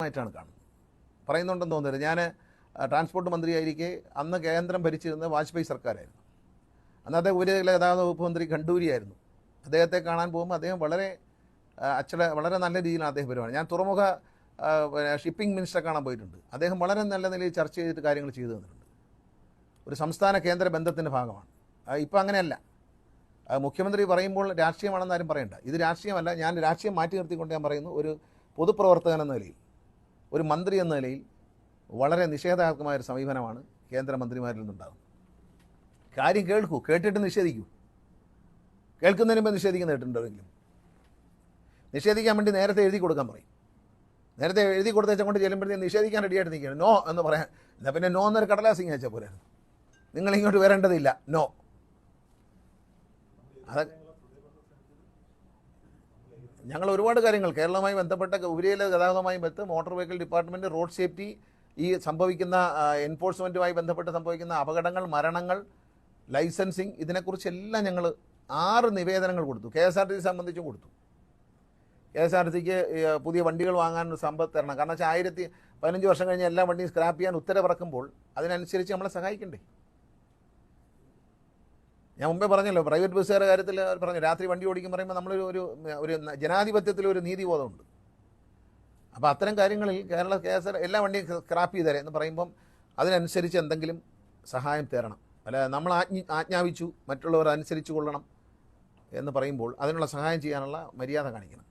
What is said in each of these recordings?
ആയിട്ടാണ് കാണുന്നത്. പറയുന്നുണ്ടെന്ന് തോന്നുന്നില്ല. ഞാൻ ട്രാൻസ്പോർട്ട് മന്ത്രിയായിരിക്കെ അന്ന് കേന്ദ്രം ഭരിച്ചിരുന്നത് വാജ്പേയി സർക്കാരായിരുന്നു. അന്നത്തെ ഉപരിതല ഗതാഗത വകുപ്പ് മന്ത്രി ഖണ്ഡൂരിയായിരുന്നു. അദ്ദേഹത്തെ കാണാൻ പോകുമ്പോൾ അദ്ദേഹം വളരെ നല്ല രീതിയിലാണ് അദ്ദേഹം പെരുമാറുന്നത്. ഞാൻ തുറമുഖ ഷിപ്പിംഗ് മിനിസ്റ്ററെ കാണാൻ പോയിട്ടുണ്ട്. അദ്ദേഹം വളരെ നല്ല നിലയിൽ ചർച്ച ചെയ്തിട്ട് കാര്യങ്ങൾ ചെയ്തു തന്നിട്ടുണ്ട്. ഒരു സംസ്ഥാന കേന്ദ്ര ബന്ധത്തിൻ്റെ ഭാഗമാണ്. ഇപ്പം അങ്ങനെയല്ല. മുഖ്യമന്ത്രി പറയുമ്പോൾ രാഷ്ട്രീയമാണെന്ന് ആരും പറയണ്ട. ഇത് രാഷ്ട്രീയമല്ല. ഞാൻ രാഷ്ട്രീയം മാറ്റി നിർത്തിക്കൊണ്ട് ഞാൻ പറയുന്നു, ഒരു പൊതുപ്രവർത്തകൻ എന്ന നിലയിൽ, ഒരു മന്ത്രി എന്ന നിലയിൽ വളരെ നിഷേധാത്മകമായൊരു സമീപനമാണ് കേന്ദ്രമന്ത്രിമാരിൽ നിന്നുണ്ടാകുന്നത്. കാര്യം കേൾക്കൂ, കേട്ടിട്ട് നിഷേധിക്കൂ. കേൾക്കുന്നതിന് മുമ്പ് നിഷേധിക്കുന്ന കേട്ടിട്ടുണ്ടെങ്കിലും നിഷേധിക്കാൻ വേണ്ടി നേരത്തെ എഴുതി കൊടുക്കാൻ പറയും. നേരത്തെ എഴുതി കൊടുത്തേച്ച കൊണ്ട് ചെല്ലുമ്പോഴത്തേക്ക് നിഷേധിക്കാൻ റെഡിയായിട്ട് നിൽക്കുകയാണ്. നോ എന്ന് പറയാൻ. എന്നാൽ പിന്നെ നോ എന്നൊരു കടലാസിങ് അയച്ചാൽ പോരായിരുന്നു. നിങ്ങളിങ്ങോട്ട് വരേണ്ടതില്ല, നോ. അത് ഞങ്ങൾ ഒരുപാട് കാര്യങ്ങൾ കേരളവുമായി ബന്ധപ്പെട്ട ഉപരിതല ഗതാഗതവുമായി motor vehicle department, road safety, ഈ സംഭവിക്കുന്ന എൻഫോഴ്സ്മെൻറ്റുമായി ബന്ധപ്പെട്ട് സംഭവിക്കുന്ന അപകടങ്ങൾ, മരണങ്ങൾ, ലൈസൻസിങ്, ഇതിനെക്കുറിച്ചെല്ലാം ഞങ്ങൾ 6 നിവേദനങ്ങൾ കൊടുത്തു. KSRTC സംബന്ധിച്ചും കൊടുത്തു. KSRTCക്ക് പുതിയ വണ്ടികൾ വാങ്ങാൻ സമ്പത്ത് തരണം. കാരണം വെച്ചാൽ 15 വർഷം കഴിഞ്ഞ് എല്ലാ വണ്ടിയും സ്ക്രാപ്പ് ചെയ്യാൻ ഉത്തരവിറക്കുമ്പോൾ അതിനനുസരിച്ച് നമ്മളെ സഹായിക്കണ്ടേ. ഞാൻ മുമ്പേ പറഞ്ഞല്ലോ, പ്രൈവറ്റ് ബസ്സുകാരുടെ കാര്യത്തിൽ പറഞ്ഞു, രാത്രി വണ്ടി ഓടിക്കും പറയുമ്പോൾ നമ്മളൊരു ഒരു ജനാധിപത്യത്തിലൊരു നീതിബോധമുണ്ട്. അപ്പോൾ അത്തരം കാര്യങ്ങളിൽ കേരള KSR എല്ലാ വണ്ടിയും സ്ക്രാപ്പ് ചെയ്തേരെ എന്ന് പറയുമ്പം അതിനനുസരിച്ച് എന്തെങ്കിലും സഹായം തരണം. അല്ല, നമ്മൾ ആജ്ഞാപിച്ചു മറ്റുള്ളവർ അനുസരിച്ച് കൊള്ളണം എന്ന് പറയുമ്പോൾ അതിനുള്ള സഹായം ചെയ്യാനുള്ള മര്യാദ കാണിക്കണം.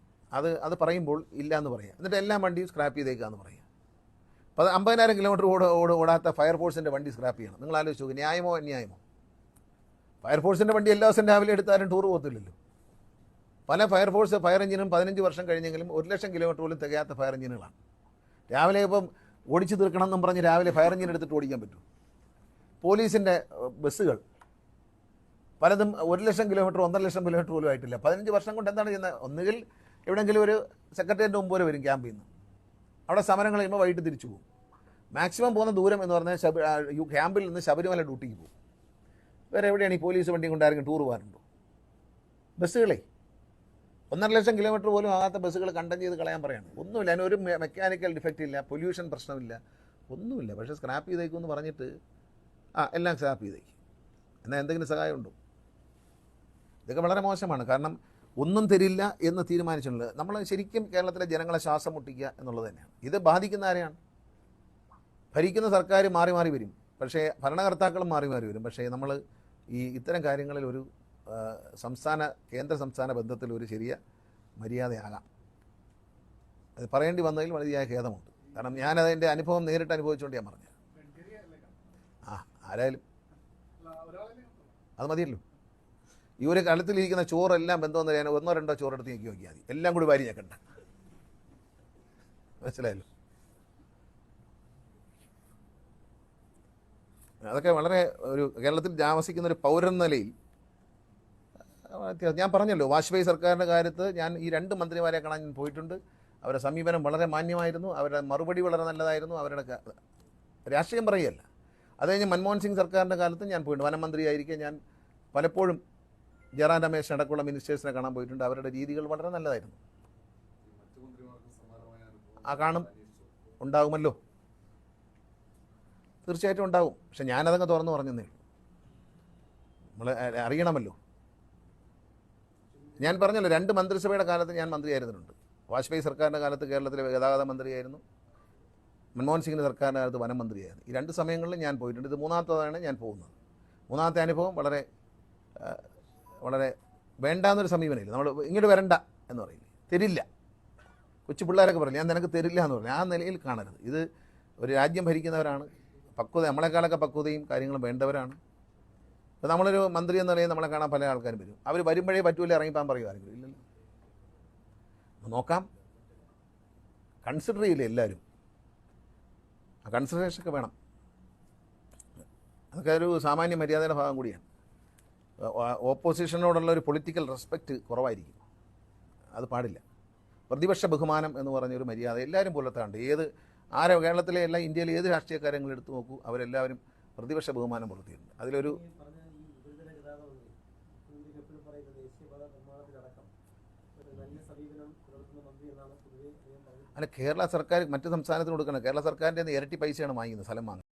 അത് പറയുമ്പോൾ ഇല്ല എന്ന് പറയുക. എന്നിട്ട് എല്ലാ വണ്ടിയും സ്ക്രാപ്പ് ചെയ്തേക്കുക എന്ന് പറയുക. അപ്പോൾ 50,000 കിലോമീറ്റർ ഓടാത്ത ഫയർഫോഴ്സിൻ്റെ വണ്ടി സ്ക്രാപ്പ് ചെയ്യണം. നിങ്ങൾ ആലോചിച്ച് നോക്കുക, ന്യായമോ അന്യായമോ? ഫയർഫോഴ്സിൻ്റെ വണ്ടി എല്ലാ ദിവസവും രാവിലെ എടുത്താലും ടൂർ പോകത്തില്ലല്ലോ. പല ഫയർ എഞ്ചിനും 15 വർഷം കഴിഞ്ഞെങ്കിലും 1,00,000 കിലോമീറ്റർ പോലും തികയാത്ത ഫയർ എഞ്ചിനുകളാണ്. രാവിലെ ഇപ്പം ഓടിച്ചു തീർക്കണം എന്നും പറഞ്ഞ് രാവിലെ ഫയർ എഞ്ചിൻ എടുത്തിട്ട് ഓടിക്കാൻ പറ്റും. പോലീസിൻ്റെ ബസ്സുകൾ പലതും 1,00,000 കിലോമീറ്റർ 1,50,000 കിലോമീറ്റർ പോലും ആയിട്ടില്ല. 15 വർഷം കൊണ്ട് എന്താണ് ചെയ്യുന്നത്? ഒന്നുകിൽ എവിടെയെങ്കിലും ഒരു സെക്രട്ടേറിയറ്റിൻ്റെ മുമ്പ് വരെ വരും ക്യാമ്പിൽ നിന്ന്. അവിടെ സമരങ്ങൾ കഴിയുമ്പോൾ വൈകിട്ട് തിരിച്ചു പോകും. മാക്സിമം പോകുന്ന ദൂരം എന്ന് പറഞ്ഞാൽ ക്യാമ്പിൽ നിന്ന് ശബരിമല ഡ്യൂട്ടിക്ക് പോകും. വേറെ എവിടെയാണ് ഈ പോലീസ് വണ്ടി കൊണ്ടായിരിക്കും ടൂർ പോകാറുണ്ടോ? ബസ്സുകളെ 1,50,000 കിലോമീറ്റർ പോലും ആകാത്ത ബസ്സുകൾ കണ്ടം ചെയ്ത് കളയാൻ പറയാണ്. ഒന്നുമില്ല, അതിനൊരു മെക്കാനിക്കൽ ഡിഫക്റ്റ് ഇല്ല, പൊല്യൂഷൻ പ്രശ്നമില്ല, ഒന്നുമില്ല. പക്ഷേ സ്ക്രാപ്പ് ചെയ്തേക്കുമെന്ന് പറഞ്ഞിട്ട് എല്ലാം സ്ക്രാപ്പ് ചെയ്തേക്കും. എന്നാൽ എന്തെങ്കിലും സഹായമുണ്ടോ? ഇതൊക്കെ വളരെ മോശമാണ്. കാരണം ഒന്നും തരില്ല എന്ന് തീരുമാനിച്ചിട്ടുണ്ട്. നമ്മൾ ശരിക്കും കേരളത്തിലെ ജനങ്ങളെ ശ്വാസം മുട്ടിക്കുക എന്നുള്ളത് തന്നെയാണ്. ഇത് ബാധിക്കുന്ന ആരെയാണ്? ഭരിക്കുന്ന സർക്കാർ മാറി മാറി വരും, പക്ഷേ ഭരണകർത്താക്കളും മാറി മാറി വരും. പക്ഷേ നമ്മൾ ഇത്തരം കാര്യങ്ങളിൽ ഒരു കേന്ദ്ര സംസ്ഥാന ബന്ധത്തിൽ ഒരു ചെറിയ മര്യാദയാകാം. അത് പറയേണ്ടി വന്നതിൽ വലിയ ഖേദമുണ്ട്. കാരണം ഞാനതിൻ്റെ അനുഭവം നേരിട്ട് അനുഭവിച്ചുകൊണ്ട് ഞാൻ പറഞ്ഞു. ആരായാലും അത് മതിയല്ലോ. ഈ ഒരു കലത്തിലിരിക്കുന്ന ചോറെല്ലാം ബന്ധമെന്ന് ഞാൻ 1 or 2 ചോറെടുത്ത് നോക്കി നോക്കിയാൽ മതി. എല്ലാം കൂടി വാരി ഞെക്കണ്ട. മനസ്സിലായല്ലോ? അതൊക്കെ വളരെ ഒരു കേരളത്തിൽ താമസിക്കുന്ന ഒരു പൗരൻ നിലയിൽ ഞാൻ പറഞ്ഞല്ലോ, വാജ്പേയി സർക്കാരിൻ്റെ കാര്യത്ത് ഞാൻ ഈ 2 മന്ത്രിമാരെ കാണാൻ ഞാൻ പോയിട്ടുണ്ട്. അവരുടെ സമീപനം വളരെ മാന്യമായിരുന്നു, അവരുടെ മറുപടി വളരെ നല്ലതായിരുന്നു. അവരുടെ രാഷ്ട്രീയം പറയുകയല്ല. അത് കഴിഞ്ഞ് മൻമോഹൻ സിംഗ് സർക്കാരിൻ്റെ കാലത്ത് ഞാൻ പോയിട്ടുണ്ട്. വനമന്ത്രിയായിരിക്കെ ഞാൻ പലപ്പോഴും ജയറാം രമേശ് അടക്കമുള്ള മിനിസ്റ്റേഴ്സിനെ കാണാൻ പോയിട്ടുണ്ട്. അവരുടെ രീതികൾ വളരെ നല്ലതായിരുന്നു. കാണും, ഉണ്ടാകുമല്ലോ, തീർച്ചയായിട്ടും ഉണ്ടാകും. പക്ഷെ ഞാനതങ്ങ് തുറന്നു പറഞ്ഞതേ ഉള്ളൂ. നമ്മൾ അറിയണമല്ലോ. ഞാൻ പറഞ്ഞല്ലോ, 2 മന്ത്രിസഭയുടെ കാലത്ത് ഞാൻ മന്ത്രിയായിരുന്നുണ്ട്. വാജ്പേയി സർക്കാരിൻ്റെ കാലത്ത് കേരളത്തിലെ ഗതാഗത മന്ത്രിയായിരുന്നു. മൻമോഹൻ സിംഗിൻ്റെ സർക്കാരിൻ്റെ കാലത്ത് വനം മന്ത്രിയായിരുന്നു. ഈ 2 സമയങ്ങളിലും ഞാൻ പോയിട്ടുണ്ട്. ഇത് 3ാമത്തേതാണ് ഞാൻ പോകുന്നത്. 3ാമത്തെ അനുഭവം വളരെ വേണ്ടാന്നൊരു സമീപനമില്ല. നമ്മൾ ഇങ്ങോട്ട് വരണ്ട എന്ന് പറയില്ല, തരില്ല. കൊച്ചു പിള്ളേരൊക്കെ പറയില്ല, ഞാൻ നിനക്ക് തരില്ല എന്ന് പറഞ്ഞു. ആ നിലയിൽ കാണരുത്. ഇത് ഒരു രാജ്യം ഭരിക്കുന്നവരാണ്, പക്വത, നമ്മളെക്കാളൊക്കെ പക്വതയും കാര്യങ്ങളും വേണ്ടവരാണ്. ഇപ്പോൾ നമ്മളൊരു മന്ത്രി എന്ന നിലയിൽ നമ്മളെ കാണാൻ പല ആൾക്കാരും വരും. അവർ വരുമ്പോഴേ പറ്റൂല ഇറങ്ങിപ്പാൻ പറയുമായിരിക്കും. ഇല്ലല്ലോ, നോക്കാം. കൺസിഡർ ചെയ്യില്ല എല്ലാവരും. ആ കൺസിഡറേഷനൊക്കെ വേണം. അതൊക്കെ ഒരു സാമാന്യ മര്യാദയുടെ ഭാഗം കൂടിയാണ്. ഓപ്പോസിഷനോടുള്ള ഒരു പൊളിറ്റിക്കൽ റെസ്പെക്റ്റ് കുറവായിരിക്കും. അത് പാടില്ല. പ്രതിപക്ഷ ബഹുമാനം എന്ന് പറഞ്ഞൊരു മര്യാദ എല്ലാവരും പുലർത്താറുണ്ട്. കേരളത്തിലെ ഇന്ത്യയിലെ ഏത് രാഷ്ട്രീയ കാര്യങ്ങൾ എടുത്തു നോക്കൂ, അവരെല്ലാവരും പ്രതിപക്ഷ ബഹുമാനം പുലർത്തിയിട്ടുണ്ട്. അതിലൊരു അല്ല, കേരള സർക്കാർ മറ്റ് സംസ്ഥാനത്തിന് കൊടുക്കണം. കേരള സർക്കാരിൻ്റെ ഇരട്ടി പൈസയാണ് വാങ്ങിക്കുന്നത് സ്ഥലം വാങ്ങുന്നത്.